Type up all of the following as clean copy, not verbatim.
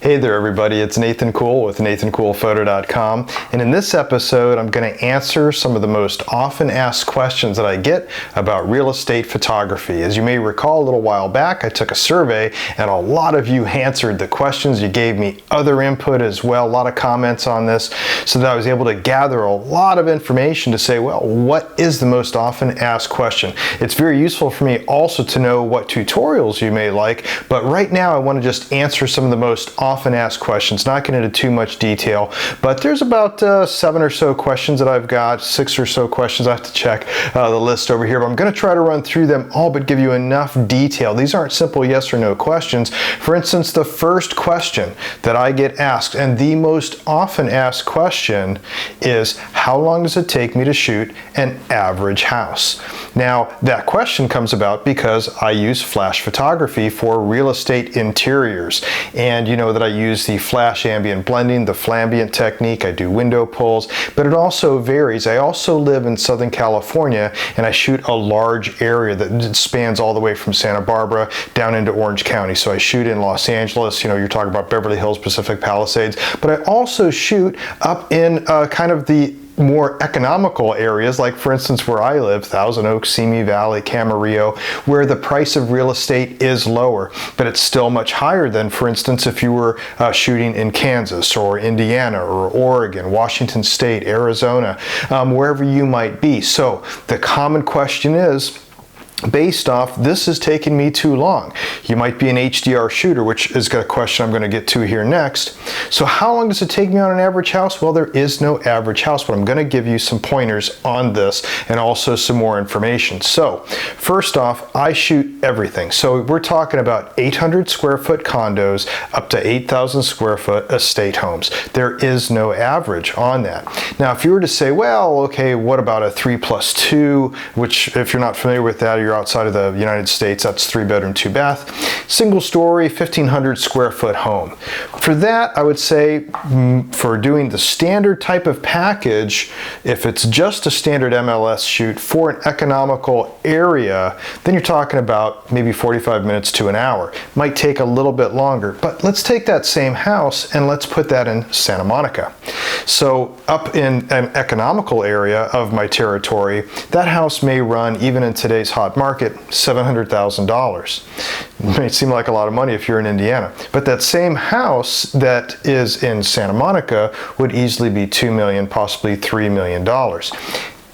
Hey there everybody, it's Nathan Cool with nathancoolphoto.com, and in this episode I'm going to answer some of the most often asked questions that I get about real estate photography. As you may recall, a little while back I took a survey and a lot of you answered the questions. You gave me other input as well, a lot of comments on this, so that I was able to gather a lot of information to say, well, what is the most often asked question? It's very useful for me also to know what tutorials you may like, but right now I want to just answer some of the most often asked questions, not get into too much detail, but there's about 7 or so questions that I've got, 6 or so questions. I have to check the list over here, but I'm going to try to run through them all but give you enough detail. These aren't simple yes or no questions. For instance, the first question that I get asked, and the most often asked question, is how long does it take me to shoot an average house? Now, that question comes about because I use flash photography for real estate interiors, and you know that I use the flash ambient blending, the flambient technique. I do window pulls, but it also varies. I also live in Southern California and I shoot a large area that spans all the way from Santa Barbara down into Orange County. So I shoot in Los Angeles, you know, you're talking about Beverly Hills, Pacific Palisades, but I also shoot up in kind of the more economical areas, like for instance where I live, Thousand Oaks, Simi Valley, Camarillo, where the price of real estate is lower, but it's still much higher than, for instance, if you were shooting in Kansas or Indiana or Oregon, Washington State, Arizona, wherever you might be. So the common question is, based off, this is taking me too long. You might be an HDR shooter, which is a question I'm going to get to here next. So how long does it take me on an average house? Well, there is no average house, but I'm going to give you some pointers on this and also some more information. So first off, I shoot everything. So we're talking about 800 square foot condos up to 8,000 square foot estate homes. There is no average on that. Now, if you were to say, well, okay, what about a 3+2, which if you're not familiar with that, you're outside of the United States, that's 3-bedroom, 2-bath, single story, 1,500 square foot home. For that, I would say for doing the standard type of package, if it's just a standard MLS shoot for an economical area, then you're talking about maybe 45 minutes to an hour. Might take a little bit longer, but let's take that same house and let's put that in Santa Monica. So up in an economical area of my territory, that house may run, even in today's hot market, $700,000. It may seem like a lot of money if you're in Indiana, but that same house that is in Santa Monica would easily be $2 million, possibly $3 million.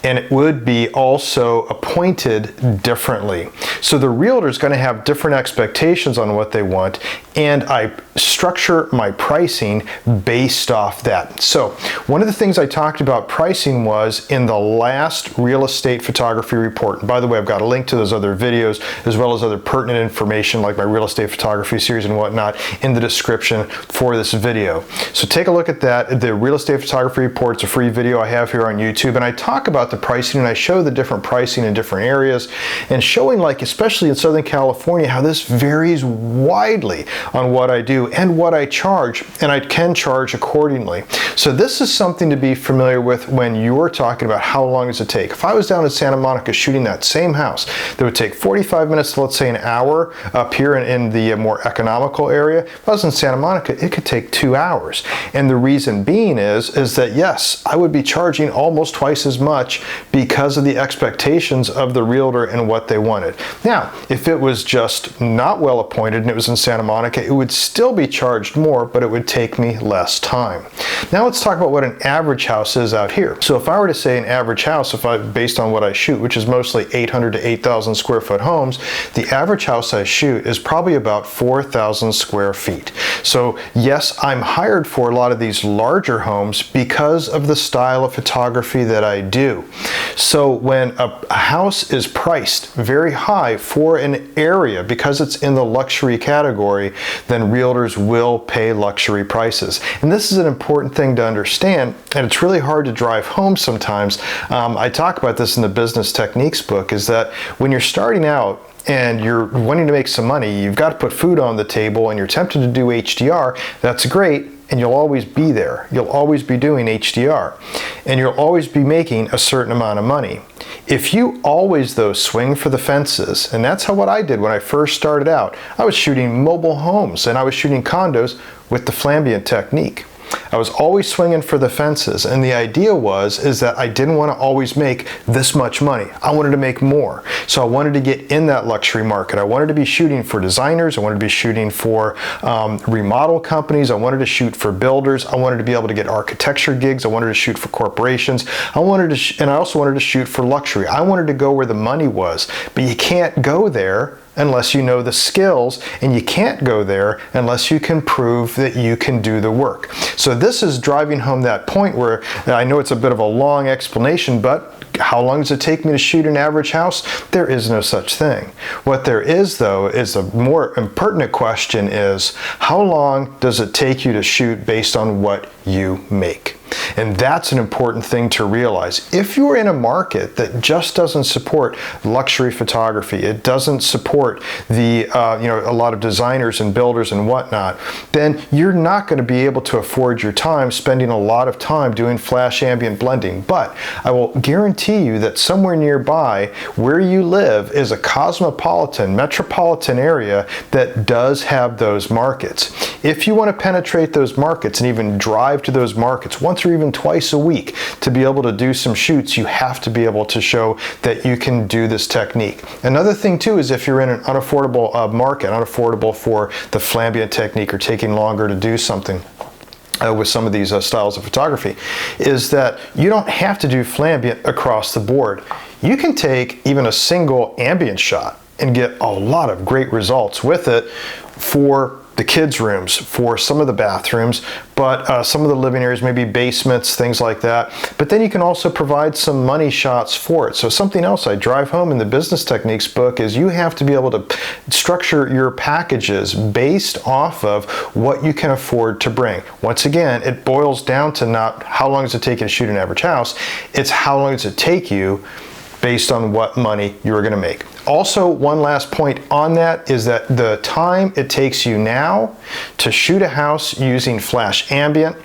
And it would be also appointed differently. So the realtor is going to have different expectations on what they want, and I structure my pricing based off that. So one of the things I talked about pricing was in the last real estate photography report. And by the way, I've got a link to those other videos as well as other pertinent information like my real estate photography series and whatnot in the description for this video. So take a look at that. The real estate photography report is a free video I have here on YouTube, and I talk about the pricing and I show the different pricing in different areas and showing, like especially in Southern California, how this varies widely on what I do and what I charge, and I can charge accordingly. So this is something to be familiar with when you're talking about how long does it take. If I was down in Santa Monica shooting that same house, that would take 45 minutes to, let's say, an hour up here in the more economical area. If I was in Santa Monica, it could take 2 hours. And the reason being is that yes, I would be charging almost twice as much because of the expectations of the realtor and what they wanted. Now, if it was just not well appointed and it was in Santa Monica, it would still be charged more, but it would take me less time. Now let's talk about what an average house is out here. So if I were to say an average house, based on what I shoot, which is mostly 800 to 8,000 square foot homes, the average house I shoot is probably about 4,000 square feet. So yes, I'm hired for a lot of these larger homes because of the style of photography that I do. So when a house is priced very high for an area because it's in the luxury category, then realtors will pay luxury prices. And this is an important thing to understand, and it's really hard to drive home sometimes. I talk about this in the Business Techniques book, is that when you're starting out and you're wanting to make some money, you've got to put food on the table and you're tempted to do HDR, that's great. and you'll always be there. You'll always be doing HDR, and you'll always be making a certain amount of money. If you always, though, swing for the fences, and that's what I did when I first started out. I was shooting mobile homes and I was shooting condos with the flambient technique. I was always swinging for the fences, and the idea is that I didn't want to always make this much money. I wanted to make more. So I wanted to get in that luxury market. I wanted to be shooting for designers. I wanted to be shooting for remodel companies. I wanted to shoot for builders. I wanted to be able to get architecture gigs. I wanted to shoot for corporations. And I also wanted to shoot for luxury. I wanted to go where the money was, but you can't go there unless you know the skills, and you can't go there unless you can prove that you can do the work. So this is driving home that point where I know it's a bit of a long explanation, but how long does it take me to shoot an average house? There is no such thing. What there is, though, is a more impertinent question is, how long does it take you to shoot based on what you make? And that's an important thing to realize. If you're in a market that just doesn't support luxury photography, it doesn't support the a lot of designers and builders and whatnot, then you're not going to be able to afford your time spending a lot of time doing flash ambient blending. But I will guarantee you that somewhere nearby where you live is a cosmopolitan, metropolitan area that does have those markets. If you want to penetrate those markets and even drive to those markets once or even twice a week to be able to do some shoots, you have to be able to show that you can do this technique. Another thing too is if you're in an unaffordable market, unaffordable for the flambient technique or taking longer to do something with some of these styles of photography, is that you don't have to do flambient across the board. You can take even a single ambient shot and get a lot of great results with it for the kids' rooms, for some of the bathrooms, but some of the living areas, maybe basements, things like that. But then you can also provide some money shots for it. So something else I drive home in the business techniques book is you have to be able to structure your packages based off of what you can afford to bring. Once again, it boils down to not how long does it take you to shoot an average house, it's how long does it take you based on what money you're going to make. Also, one last point on that is that the time it takes you now to shoot a house using flash ambient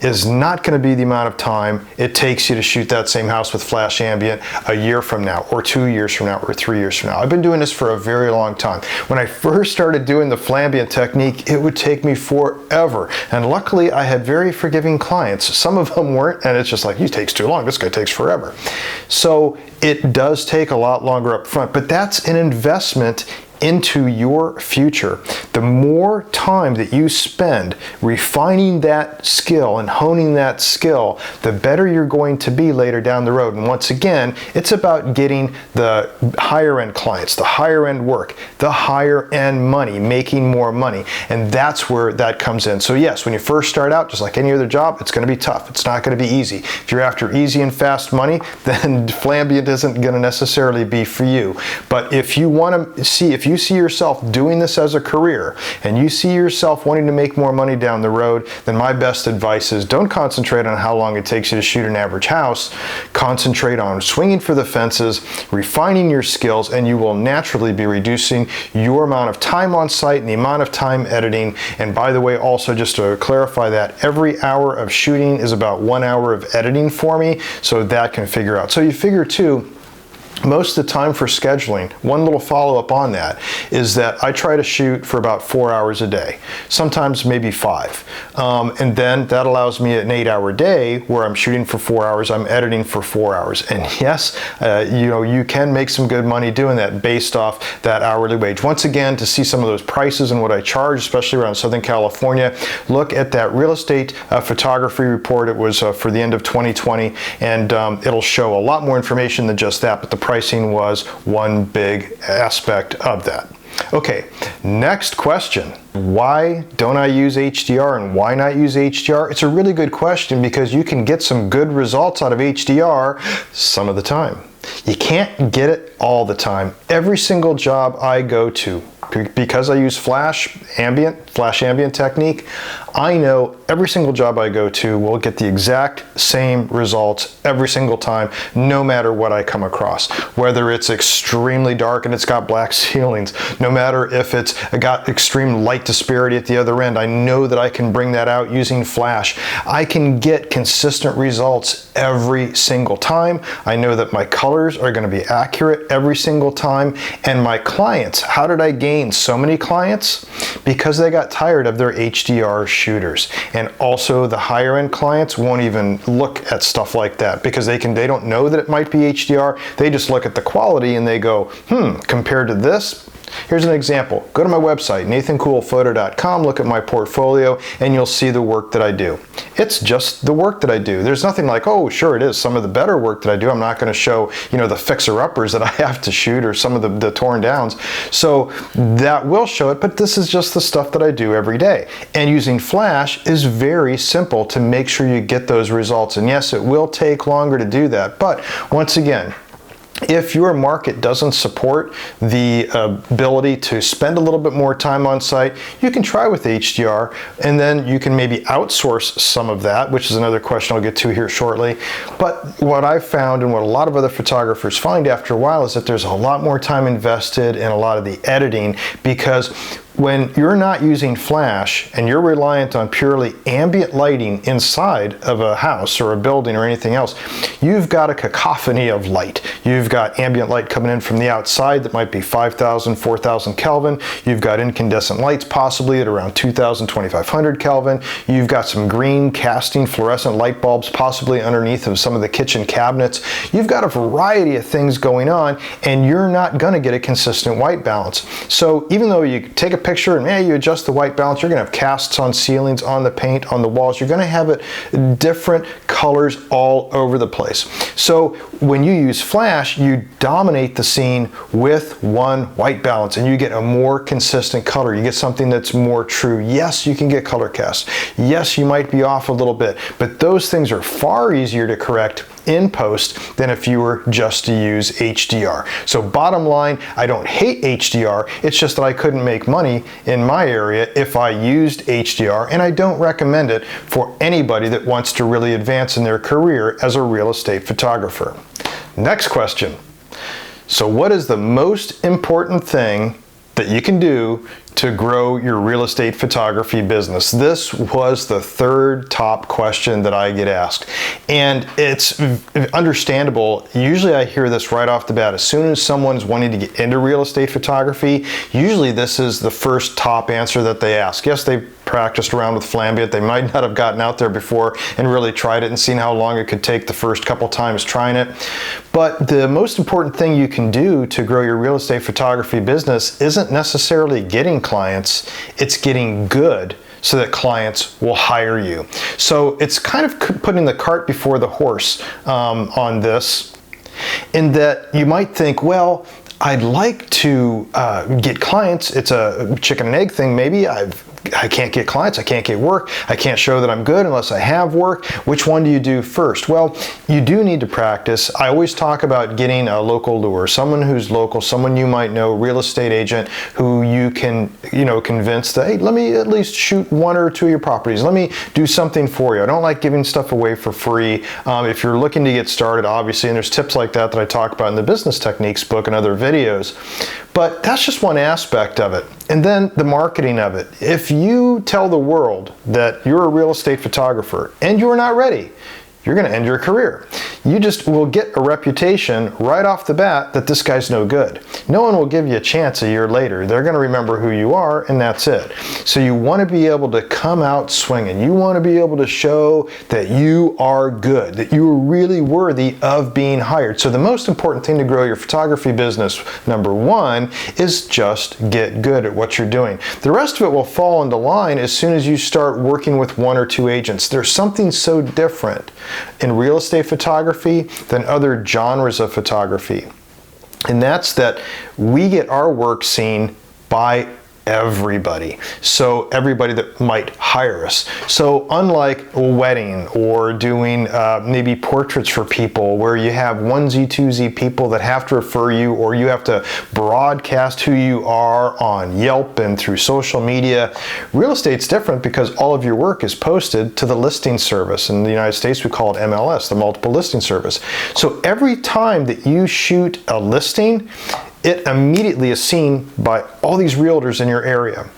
is not going to be the amount of time it takes you to shoot that same house with flash ambient a year from now, or 2 years from now, or 3 years from now. I've been doing this for a very long time. When I first started doing the flambient technique, it would take me forever. And luckily, I had very forgiving clients. Some of them weren't, and it's just like, he takes too long, this guy takes forever. So it does take a lot longer up front, but that's an investment into your future. The more time that you spend refining that skill and honing that skill, the better you're going to be later down the road. And once again, it's about getting the higher end clients, the higher end work, the higher end money, making more money. And that's where that comes in. So yes, when you first start out, just like any other job, it's going to be tough. It's not going to be easy. If you're after easy and fast money, then flambient isn't going to necessarily be for you. But if you want to see, if you see yourself doing this as a career and you see yourself wanting to make more money down the road, then my best advice is don't concentrate on how long it takes you to shoot an average house. Concentrate on swinging for the fences, refining your skills, and you will naturally be reducing your amount of time on site and the amount of time editing. And by the way, also just to clarify that, every hour of shooting is about 1 hour of editing for me, so that can figure out. So you figure too, most of the time for scheduling, one little follow-up on that is that I try to shoot for about 4 hours a day, sometimes maybe 5. And then that allows me an 8-hour day where I'm shooting for 4 hours, I'm editing for 4 hours. And yes, you can make some good money doing that based off that hourly wage. Once again, to see some of those prices and what I charge, especially around Southern California, look at that real estate photography report. It was for the end of 2020, and it'll show a lot more information than just that, but the pricing was one big aspect of that. Okay, next question. Why don't I use HDR and why not use HDR? It's a really good question because you can get some good results out of HDR some of the time. You can't get it all the time. Every single job I go to, because I use flash ambient technique, I know every single job I go to will get the exact same results every single time, no matter what I come across. Whether it's extremely dark and it's got black ceilings, no matter if it's got extreme light disparity at the other end, I know that I can bring that out using flash. I can get consistent results every single time. I know that my colors are going to be accurate every single time. And my clients, how did I gain so many clients? Because they got tired of their HDR shooters. And also the higher end clients won't even look at stuff like that because they don't know that it might be HDR. They just look at the quality and they go, compared to this. Here's an example. Go to my website, nathancoolphoto.com, look at my portfolio, and you'll see the work that I do. It's just the work that I do. There's nothing like, oh, sure it is some of the better work that I do. I'm not going to show, the fixer-uppers that I have to shoot or some of the torn downs. So that will show it, but this is just the stuff that I do every day. And using flash is very simple to make sure you get those results. And yes, it will take longer to do that. But once again, if your market doesn't support the ability to spend a little bit more time on site, you can try with HDR, and then you can maybe outsource some of that, which is another question I'll get to here shortly. But what I've found and what a lot of other photographers find after a while is that there's a lot more time invested in a lot of the editing, because when you're not using flash and you're reliant on purely ambient lighting inside of a house or a building or anything else, you've got a cacophony of light. You've got ambient light coming in from the outside that might be 5,000, 4,000 Kelvin. You've got incandescent lights possibly at around 2,000, 2,500 Kelvin. You've got some green casting fluorescent light bulbs possibly underneath of some of the kitchen cabinets. You've got a variety of things going on, and you're not going to get a consistent white balance. So even though you take a picture and you adjust the white balance, you're going to have casts on ceilings, on the paint, on the walls. You're going to have it different colors all over the place. So when you use flash, you dominate the scene with one white balance and you get a more consistent color. You get something that's more true. Yes, you can get color casts. Yes, you might be off a little bit, but those things are far easier to correct in post than if you were just to use HDR. So bottom line, I don't hate HDR, it's just that I couldn't make money in my area if I used HDR, and I don't recommend it for anybody that wants to really advance in their career as a real estate photographer. Next question. So what is the most important thing that you can do to grow your real estate photography business? This was the third top question that I get asked. And it's understandable. Usually I hear this right off the bat. As soon as someone's wanting to get into real estate photography, usually this is the first top answer that they ask. Yes, they practiced around with Flambient. They might not have gotten out there before and really tried it and seen how long it could take the first couple times trying it. But the most important thing you can do to grow your real estate photography business isn't necessarily getting clients, it's getting good so that clients will hire you. So it's kind of putting the cart before the horse on this, in that you might think, well, I'd like to get clients. It's a chicken and egg thing. Maybe I can't get clients, I can't get work, I can't show that I'm good unless I have work. Which one do you do first? Well, you do need to practice. I always talk about getting a local lure, someone who's local, someone you might know, real estate agent who you can, convince that, hey, let me at least shoot one or two of your properties. Let me do something for you. I don't like giving stuff away for free. If you're looking to get started, obviously, and there's tips like that I talk about in the Business Techniques book and other videos, but that's just one aspect of it. And then the marketing of it. If you tell the world that you're a real estate photographer and you're not ready, you're going to end your career. You just will get a reputation right off the bat that this guy's no good. No one will give you a chance a year later. They're going to remember who you are, and that's it. So you want to be able to come out swinging. You want to be able to show that you are good, that you are really worthy of being hired. So the most important thing to grow your photography business, number one, is just get good at what you're doing. The rest of it will fall into line as soon as you start working with one or two agents. There's something so different in real estate photography than other genres of photography. And that's that we get our work seen by everybody. So everybody that might hire us. So unlike a wedding or doing maybe portraits for people where you have onesie twosie people that have to refer you, or you have to broadcast who you are on Yelp and through social media, real estate's different because all of your work is posted to the listing service. In the United States we call it MLS, the multiple listing service. So every time that you shoot a listing, it immediately is seen by all these realtors in your area,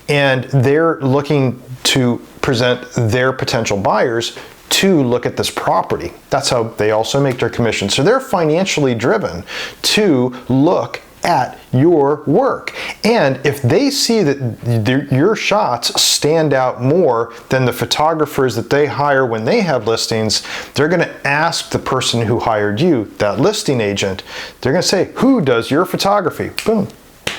and they're looking to present their potential buyers to look at this property. That's how they also make their commission. So they're financially driven to look at your work. And if they see that your shots stand out more than the photographers that they hire when they have listings, they're going to ask the person who hired you, that listing agent, they're going to say, who does your photography? Boom.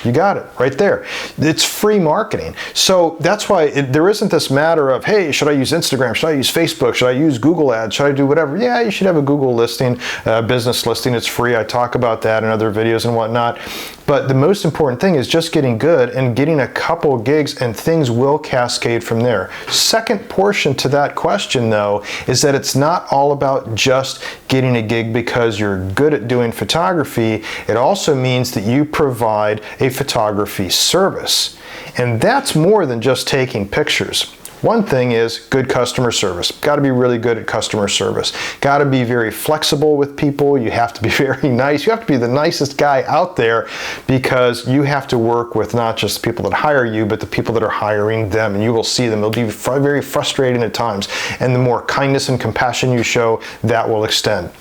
You got it right there. It's free marketing. So that's why there isn't this matter of, hey, should I use Instagram? Should I use Facebook? Should I use Google ads? Should I do whatever? Yeah, you should have a Google listing, business listing. It's free. I talk about that in other videos and whatnot. But the most important thing is just getting good and getting a couple gigs, and things will cascade from there. Second portion to that question, though, is that it's not all about just getting a gig because you're good at doing photography. It also means that you provide a photography service. And that's more than just taking pictures. One thing is good customer service. Got to be really good at customer service. Got to be very flexible with people. You have to be very nice. You have to be the nicest guy out there, because you have to work with not just the people that hire you, but the people that are hiring them. And you will see them. It'll be very frustrating at times. And the more kindness and compassion you show, that will extend.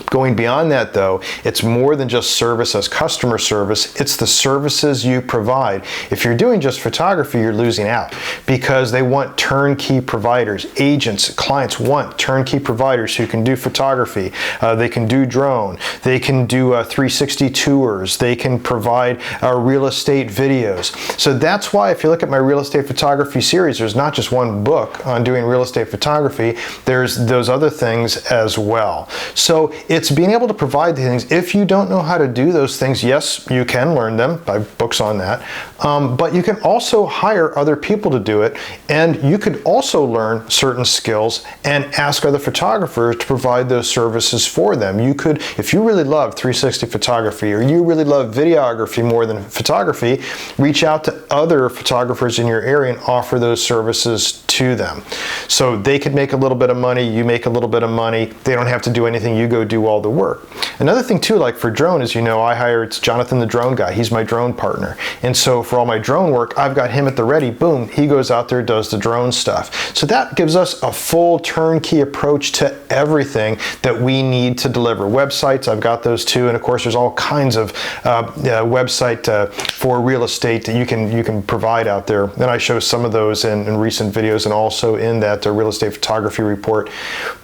Going beyond that, though, it's more than just service as customer service. It's the services you provide. If you're doing just photography, you're losing out, because they want turnkey providers. Agents, clients want turnkey providers who can do photography. They can do drone. They can do 360 tours. They can provide real estate videos. So that's why if you look at my real estate photography series, there's not just one book on doing real estate photography. There's those other things as well. So it's being able to provide the things. If you don't know how to do those things, yes, you can learn them. I have books on that. But you can also hire other people to do it. And you could also learn certain skills and ask other photographers to provide those services for them. You could, if you really love 360 photography, or you really love videography more than photography, reach out to other photographers in your area and offer those services to them. So they could make a little bit of money, you make a little bit of money. They don't have to do anything, you go do all the work. Another thing too, like for drone, as you know, I hired Jonathan the drone guy. He's my drone partner. And so for all my drone work, I've got him at the ready. Boom, he goes out there, does the drone stuff. So that gives us a full turnkey approach to everything that we need to deliver. Websites, I've got those too. And of course, there's all kinds of website for real estate that you can provide out there. And I show some of those in recent videos and also in that real estate photography report.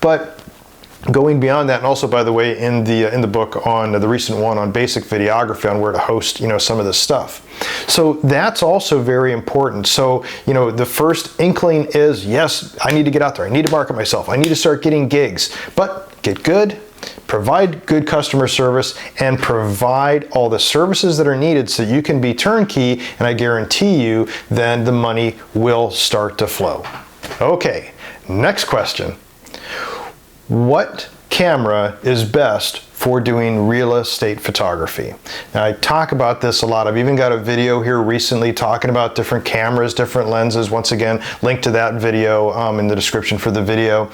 But going beyond that, and also, by the way, in the book on the recent one on basic videography, on where to host, some of this stuff. So that's also very important. So, the first inkling is, yes, I need to get out there. I need to market myself. I need to start getting gigs. But get good, provide good customer service, and provide all the services that are needed so you can be turnkey, and I guarantee you, then the money will start to flow. Okay, next question. What camera is best for doing real estate photography? Now, I talk about this a lot. I've even got a video here recently talking about different cameras, different lenses. Once again, link to that video in the description for the video.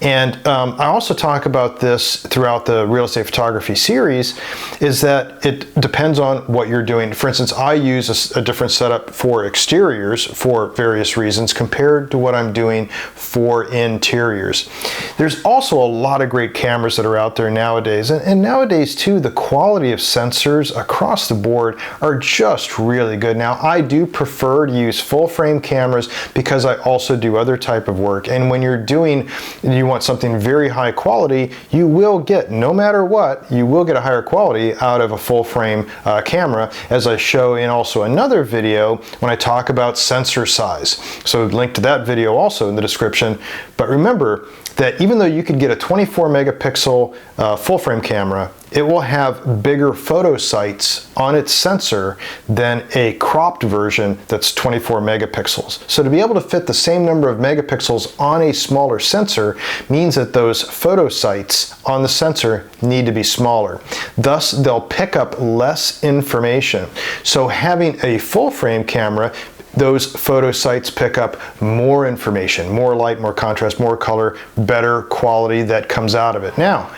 And I also talk about this throughout the real estate photography series, is that it depends on what you're doing. For instance, I use a different setup for exteriors for various reasons compared to what I'm doing for interiors. There's also a lot of great cameras that are out there nowadays. And nowadays too, the quality of sensors across the board are just really good. Now, I do prefer to use full frame cameras because I also do other type of work. And when you're doing, you want something very high quality, you will get, no matter what, you will get a higher quality out of a full frame camera, as I show in also another video when I talk about sensor size. So link to that video also in the description. But remember that even though you could get a 24 megapixel full frame camera, camera, it will have bigger photo sites on its sensor than a cropped version that's 24 megapixels. So to be able to fit the same number of megapixels on a smaller sensor means that those photo sites on the sensor need to be smaller. Thus, they'll pick up less information. So having a full frame camera, those photo sites pick up more information, more light, more contrast, more color, better quality that comes out of it. Now,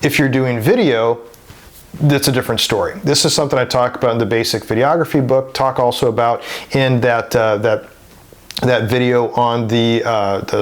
if you're doing video, that's a different story. This is something I talk about in the basic videography book, talk also about in that video on the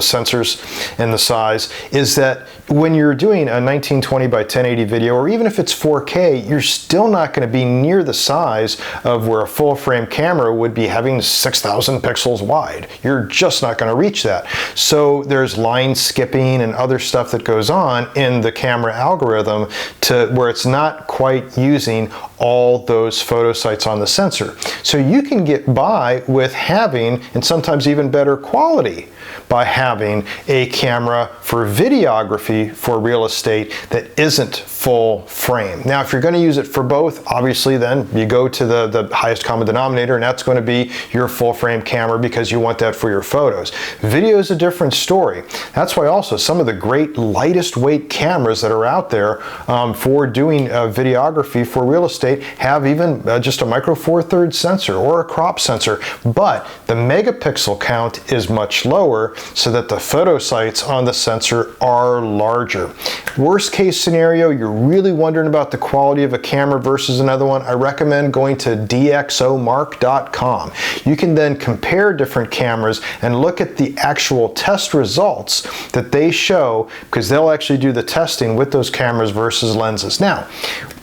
sensors and the size, is that when you're doing a 1920 by 1080 video, or even if it's 4K, you're still not going to be near the size of where a full frame camera would be, having 6,000 pixels wide. You're just not going to reach that. So there's line skipping and other stuff that goes on in the camera algorithm to where it's not quite using all those photo sites on the sensor. So you can get by with having, and sometimes even better quality, by having a camera for videography for real estate that isn't full frame. Now, if you're going to use it for both, obviously then you go to the highest common denominator, and that's going to be your full frame camera because you want that for your photos. Video is a different story. That's why also some of the great lightest weight cameras that are out there for doing videography for real estate have even just a micro four thirds sensor or a crop sensor, but the megapixel count is much lower so that the photo sites on the sensor are larger. Worst case scenario, you're really wondering about the quality of a camera versus another one, I recommend going to dxomark.com. You can then compare different cameras and look at the actual test results that they show, because they'll actually do the testing with those cameras versus lenses. Now,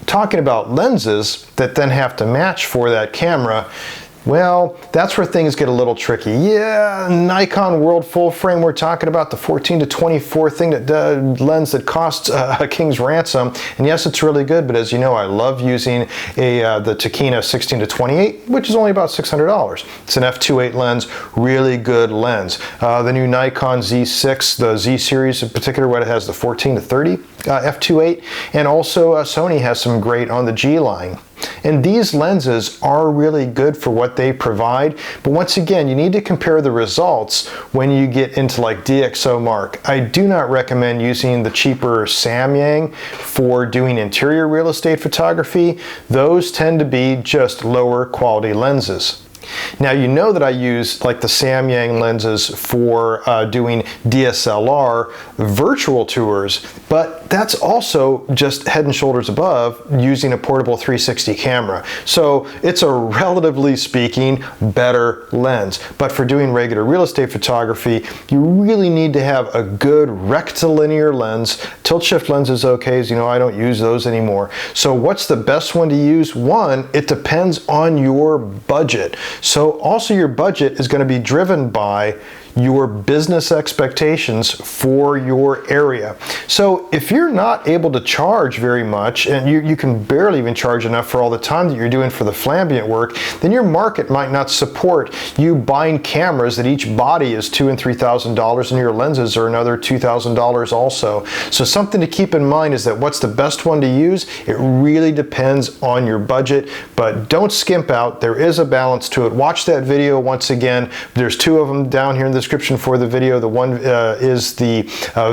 talking about lenses that then have to match for that camera, well, that's where things get a little tricky. Yeah, Nikon World Full Frame, we're talking about the 14 to 24 thing that lens that costs a king's ransom. And yes, it's really good, but as you know, I love using the Tokina 16 to 28, which is only about $600. It's an f2.8 lens, really good lens. The new Nikon Z6, the Z series in particular, what it has the 14 to 30 f2.8, and also Sony has some great on the G line. And these lenses are really good for what they provide, but once again, you need to compare the results when you get into like DxOMark. I do not recommend using the cheaper Samyang for doing interior real estate photography. Those tend to be just lower quality lenses. Now, you know that I use like the Samyang lenses for doing DSLR virtual tours, but that's also just head and shoulders above using a portable 360 camera. So it's a relatively speaking better lens. But for doing regular real estate photography, you really need to have a good rectilinear lens. Tilt shift lens is okay, as you know, I don't use those anymore. So what's the best one to use? One, it depends on your budget. So also your budget is going to be driven by your business expectations for your area. So if you're not able to charge very much, and you can barely even charge enough for all the time that you're doing for the flambient work, then your market might not support you buying cameras that each body is $2,000 and $3,000 and your lenses are another $2,000 also. So something to keep in mind is that what's the best one to use? It really depends on your budget, but don't skimp out. There is a balance to it. Watch that video once again. There's two of them down here in the description for the video. The one is the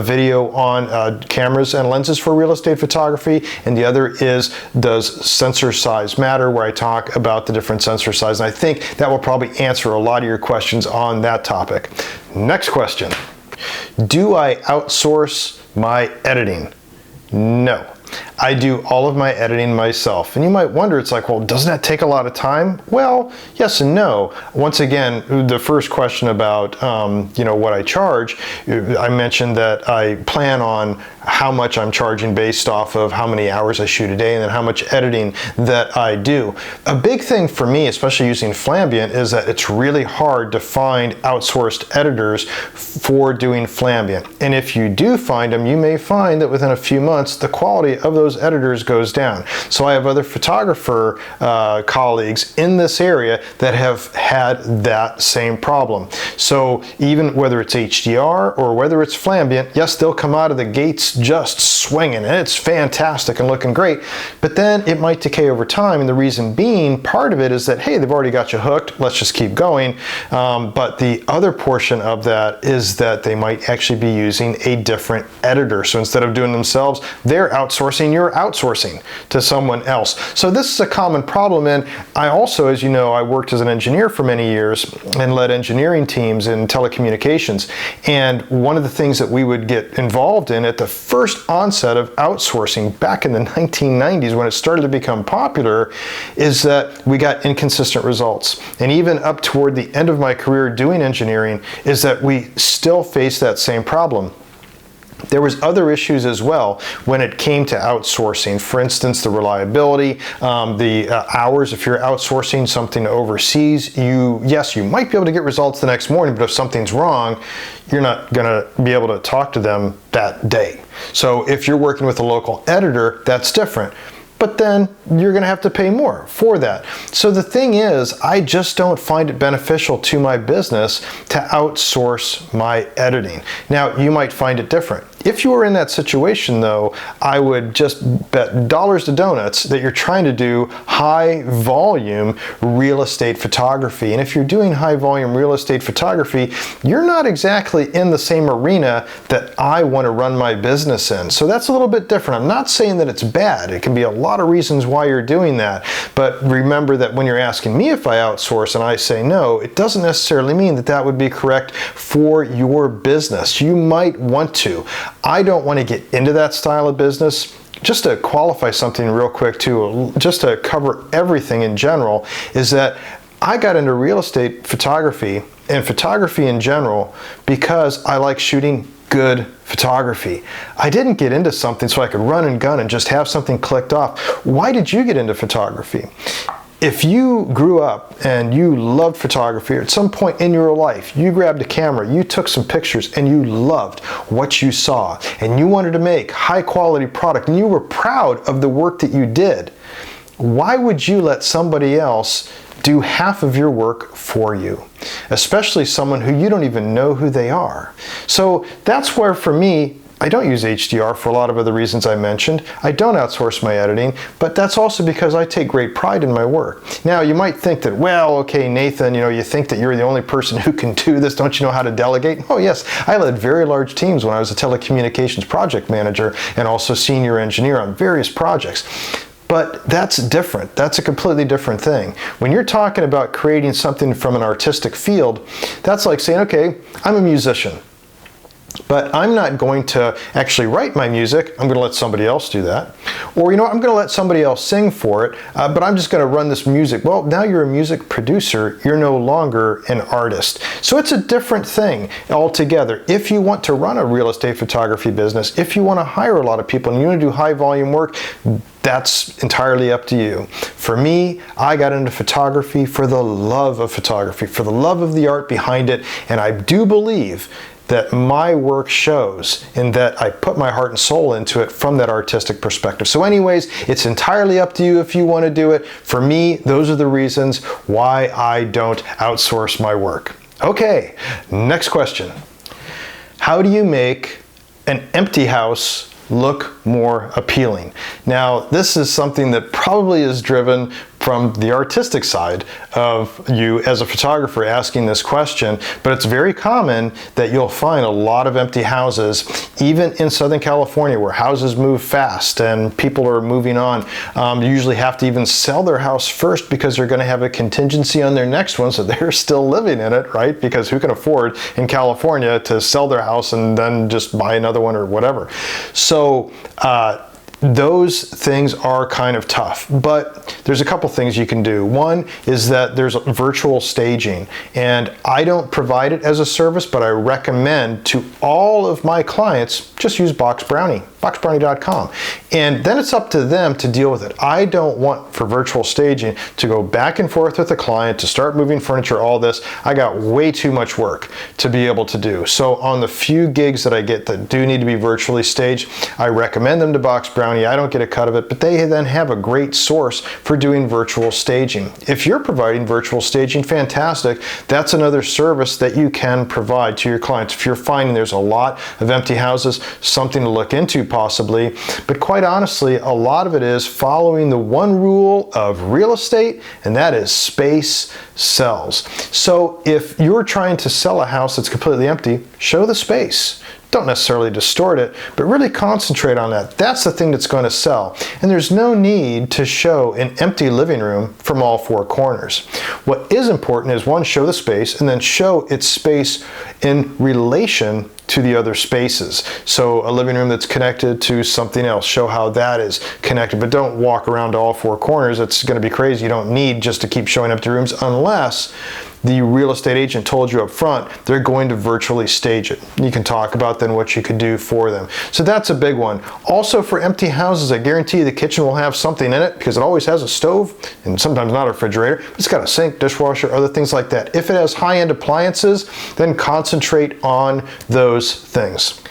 video on cameras and lenses for real estate photography, and the other is Does Sensor Size Matter, where I talk about the different sensor sizes. And I think that will probably answer a lot of your questions on that topic. Next question. Do I outsource my editing? No. I do all of my editing myself. And you might wonder, it's like, well, doesn't that take a lot of time? Well, yes and no. Once again, the first question about, what I charge, I mentioned that I plan on how much I'm charging based off of how many hours I shoot a day and then how much editing that I do. A big thing for me, especially using Flambient, is that it's really hard to find outsourced editors for doing Flambient. And if you do find them, you may find that within a few months, the quality of those those editors goes down. So I have other photographer colleagues in this area that have had that same problem. So even whether it's HDR or whether it's Flambient, yes, they'll come out of the gates just swinging, and it's fantastic and looking great, but then it might decay over time, and the reason being, part of it is that, hey, they've already got you hooked, let's just keep going, but the other portion of that is that they might actually be using a different editor. So instead of doing themselves, they're outsourcing, you're outsourcing to someone else. So this is a common problem, and I also, as you know, I worked as an engineer for many years and led engineering teams in telecommunications, and one of the things that we would get involved in at the first onset of outsourcing back in the 1990s when it started to become popular is that we got inconsistent results. And even up toward the end of my career doing engineering is that we still face that same problem. There was other issues as well when it came to outsourcing. For instance, the reliability, the hours. If you're outsourcing something overseas, yes, you might be able to get results the next morning, but if something's wrong, you're not going to be able to talk to them that day. So if you're working with a local editor, that's different. But then you're going to have to pay more for that. So the thing is, I just don't find it beneficial to my business to outsource my editing. Now, you might find it different. If you were in that situation, though, I would just bet dollars to donuts that you're trying to do high volume real estate photography. And if you're doing high volume real estate photography, you're not exactly in the same arena that I want to run my business in. So that's a little bit different. I'm not saying that it's bad. It can be a lot of reasons why you're doing that. But remember that when you're asking me if I outsource and I say no, it doesn't necessarily mean that that would be correct for your business. You might want to. I don't want to get into that style of business. Just to qualify something real quick too, just to cover everything in general, is that I got into real estate photography and photography in general because I like shooting good photography. I didn't get into something so I could run and gun and just have something clicked off. Why did you get into photography? If you grew up and you loved photography, at some point in your life, you grabbed a camera, you took some pictures, and you loved what you saw, and you wanted to make high quality product, and you were proud of the work that you did, why would you let somebody else do half of your work for you? Especially someone who you don't even know who they are. So that's where, for me, I don't use HDR for a lot of other reasons I mentioned. I don't outsource my editing, but that's also because I take great pride in my work. Now, you might think that, well, okay, Nathan, you think that you're the only person who can do this. Don't you know how to delegate? Oh, yes. I led very large teams when I was a telecommunications project manager and also senior engineer on various projects. But that's different. That's a completely different thing. When you're talking about creating something from an artistic field, that's like saying, okay, I'm a musician, but I'm not going to actually write my music. I'm going to let somebody else do that. Or, I'm going to let somebody else sing for it, but I'm just going to run this music. Well, now you're a music producer. You're no longer an artist. So it's a different thing altogether. If you want to run a real estate photography business, if you want to hire a lot of people and you want to do high volume work, that's entirely up to you. For me, I got into photography for the love of photography, for the love of the art behind it, and I do believe that my work shows in that I put my heart and soul into it from that artistic perspective. So anyways, it's entirely up to you if you want to do it. For me, those are the reasons why I don't outsource my work. Okay, next question. How do you make an empty house look more appealing? Now, this is something that probably is driven from the artistic side of you as a photographer asking this question, but it's very common that you'll find a lot of empty houses, even in Southern California, where houses move fast and people are moving on. You usually have to even sell their house first because they're going to have a contingency on their next one, so they're still living in it, right? Because who can afford in California to sell their house and then just buy another one or whatever? So those things are kind of tough, but there's a couple things you can do. One is that there's virtual staging, and I don't provide it as a service, but I recommend to all of my clients just use Box Brownie, boxbrownie.com, and then it's up to them to deal with it. I don't want for virtual staging to go back and forth with the client, to start moving furniture, all this. I got way too much work to be able to do. So on the few gigs that I get that do need to be virtually staged, I recommend them to Box Brownie. county. I don't get a cut of it, but they then have a great source for doing virtual staging. If you're providing virtual staging, fantastic. That's another service that you can provide to your clients. If you're finding there's a lot of empty houses, something to look into possibly. But quite honestly, a lot of it is following the one rule of real estate, and that is space sells. So if you're trying to sell a house that's completely empty, show the space. Don't necessarily distort it, but really concentrate on that. That's the thing that's going to sell. And there's no need to show an empty living room from all four corners. What is important is, one, show the space, and then show its space in relation to the other spaces. So a living room that's connected to something else, show how that is connected, but don't walk around to all four corners. It's going to be crazy. You don't need just to keep showing empty rooms unless the real estate agent told you up front they're going to virtually stage it. You can talk about then what you could do for them. So that's a big one. Also, for empty houses, I guarantee you the kitchen will have something in it, because it always has a stove and sometimes not a refrigerator, but it's got a sink, dishwasher, other things like that. If it has high-end appliances, then concentrate on those things.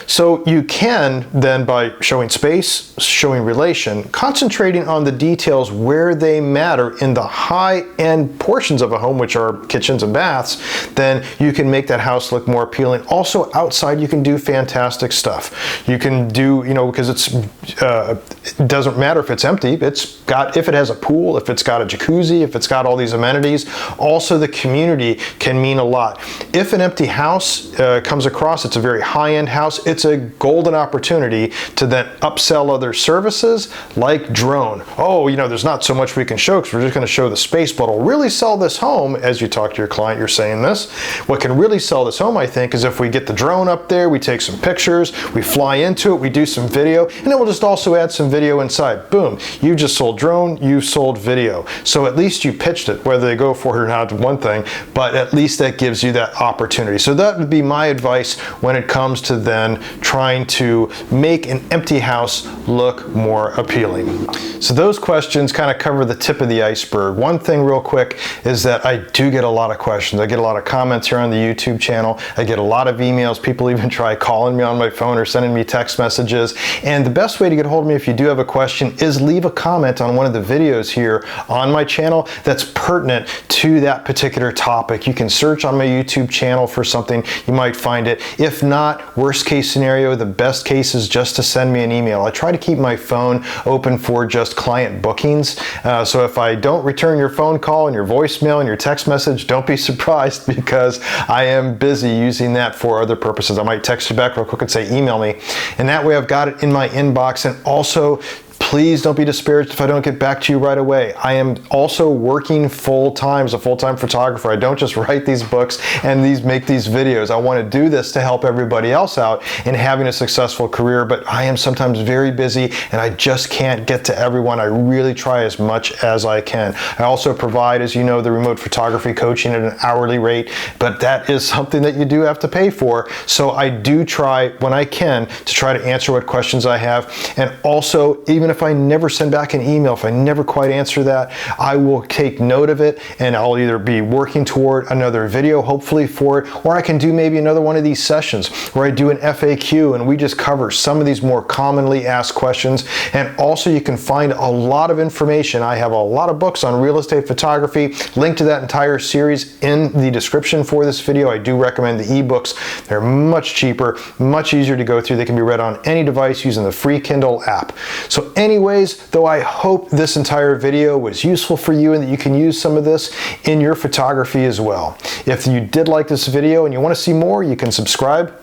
So you can then, by showing space, showing relation, concentrating on the details where they matter in the high-end portions of a home, which are kitchens and baths, then you can make that house look more appealing. Also, outside you can do fantastic stuff. You can do, because it doesn't matter if it's empty, if it has a pool, if it's got a jacuzzi, if it's got all these amenities. Also, the community can mean a lot. If an empty house comes across, it's a very high-end house, it's a golden opportunity to then upsell other services like drone. Oh, there's not so much we can show because we're just going to show the space, but it'll really sell this home. As you talk to your client, you're saying this. What can really sell this home, I think, is if we get the drone up there, we take some pictures, we fly into it, we do some video, and then we'll just also add some video inside. Boom, you just sold drone, you sold video. So at least you pitched it. Whether they go for it or not, one thing, but at least that gives you that opportunity. So that would be my advice when it comes to then trying to make an empty house look more appealing. So those questions kind of cover the tip of the iceberg. One thing real quick is that I do get a lot of questions. I get a lot of comments here on the YouTube channel. I get a lot of emails. People even try calling me on my phone or sending me text messages. And the best way to get a hold of me if you do have a question is leave a comment on one of the videos here on my channel that's pertinent to that particular topic. You can search on my YouTube channel for something, you might find it. If not, worst case scenario, the best case is just to send me an email. I try to keep my phone open for just client bookings. So if I don't return your phone call and your voicemail and your text message, don't be surprised, because I am busy using that for other purposes. I might text you back real quick and say, email me. And that way I've got it in my inbox. And also, please don't be disparaged if I don't get back to you right away. I am also working full-time as a full-time photographer. I don't just write these books and make these videos. I want to do this to help everybody else out in having a successful career, but I am sometimes very busy and I just can't get to everyone. I really try as much as I can. I also provide, as you know, the remote photography coaching at an hourly rate, but that is something that you do have to pay for. So I do try when I can to try to answer what questions I have. And also, even if I never send back an email, if I never quite answer that, I will take note of it and I'll either be working toward another video, hopefully for it, or I can do maybe another one of these sessions where I do an FAQ and we just cover some of these more commonly asked questions. And also you can find a lot of information. I have a lot of books on real estate photography. Link to that entire series in the description for this video. I do recommend the ebooks. They're much cheaper, much easier to go through. They can be read on any device using the free Kindle app. So anyways, though, I hope this entire video was useful for you and that you can use some of this in your photography as well. If you did like this video and you want to see more, you can subscribe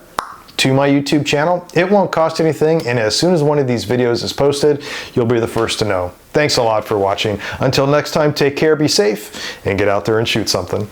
to my YouTube channel. It won't cost anything, and as soon as one of these videos is posted, you'll be the first to know. Thanks a lot for watching. Until next time, take care, be safe, and get out there and shoot something.